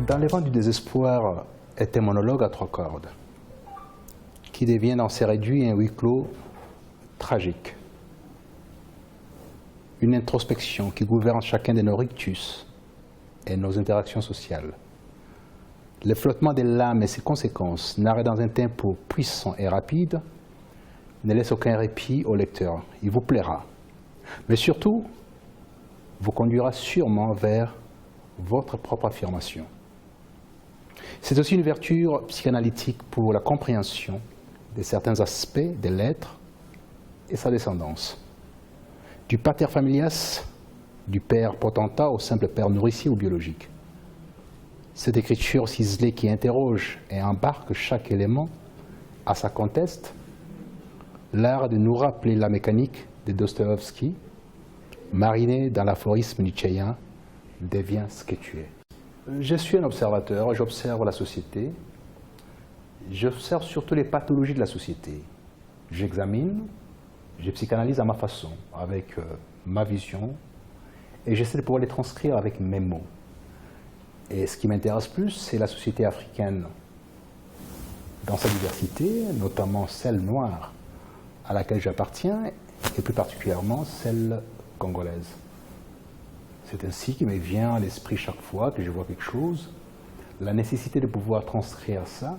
Dans les vents du désespoir est un monologue à trois cordes qui devient dans ses réduits un huis clos tragique. Une introspection qui gouverne chacun de nos rictus et nos interactions sociales. Le flottement de l'âme et ses conséquences, narrés dans un tempo puissant et rapide, ne laisse aucun répit au lecteur. Il vous plaira, mais surtout, vous conduira sûrement vers votre propre affirmation. C'est aussi une ouverture psychanalytique pour la compréhension de certains aspects de l'être et sa descendance. Du pater familias, du père potentat au simple père nourricier ou biologique. Cette écriture ciselée qui interroge et embarque chaque élément à sa conteste, l'art de nous rappeler la mécanique de Dostoïevski, mariné dans l'aphorisme nietzschéen, deviens ce que tu es. Je suis un observateur, j'observe la société, j'observe surtout les pathologies de la société. J'examine, je psychanalyse à ma façon, avec ma vision, et j'essaie de pouvoir les transcrire avec mes mots. Et ce qui m'intéresse plus, c'est la société africaine dans sa diversité, notamment celle noire à laquelle j'appartiens, et plus particulièrement celle congolaise. C'est ainsi qu'il me vient à l'esprit chaque fois que je vois quelque chose, la nécessité de pouvoir transcrire ça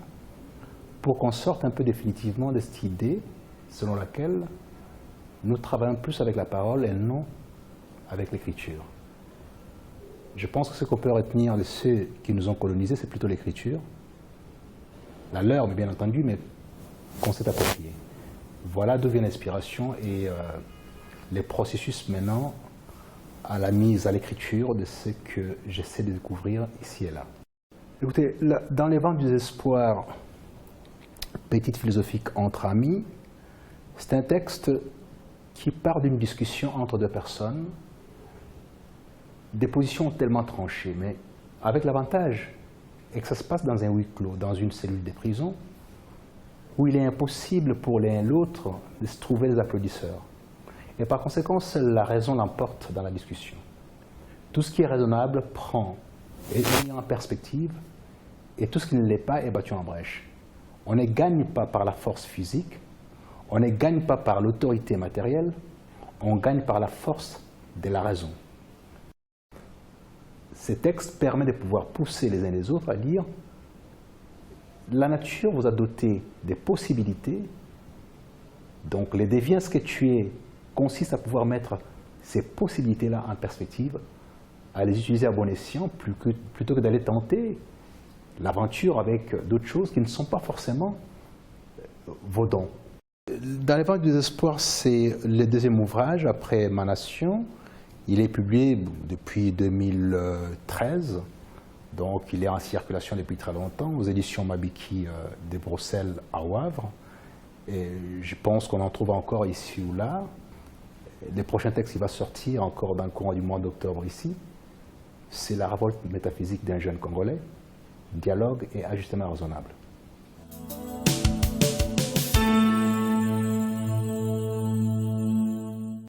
pour qu'on sorte un peu définitivement de cette idée selon laquelle nous travaillons plus avec la parole et non avec l'écriture. Je pense que ce qu'on peut retenir de ceux qui nous ont colonisés, c'est plutôt l'écriture. La leur, mais bien entendu, mais qu'on s'est approprié. Voilà d'où vient l'inspiration et les processus maintenant à la mise à l'écriture de ce que j'essaie de découvrir ici et là. Écoutez, dans les vents du désespoir, petite philosophique entre amis, c'est un texte qui part d'une discussion entre deux personnes, des positions tellement tranchées, mais avec l'avantage et que ça se passe dans un huis clos, dans une cellule de prison, où il est impossible pour l'un et l'autre de se trouver des applaudisseurs. Et par conséquent, seule la raison l'emporte dans la discussion. Tout ce qui est raisonnable est mis en perspective, et tout ce qui ne l'est pas est battu en brèche. On ne gagne pas par la force physique, on ne gagne pas par l'autorité matérielle, on gagne par la force de la raison. Ces textes permettent de pouvoir pousser les uns les autres à dire la nature vous a doté des possibilités, donc les deviens ce que tu es consiste à pouvoir mettre ces possibilités-là en perspective, à les utiliser à bon escient plutôt que d'aller tenter l'aventure avec d'autres choses qui ne sont pas forcément vos dons. Dans les vents du désespoir, c'est le deuxième ouvrage après Ma Nation. Il est publié depuis 2013, donc il est en circulation depuis très longtemps aux éditions Mabiki de Bruxelles à Wavre. Et je pense qu'on en trouve encore ici ou là. Les prochains textes, il va sortir encore dans le courant du mois d'octobre ici. C'est La révolte métaphysique d'un jeune Congolais, dialogue et ajustement raisonnable.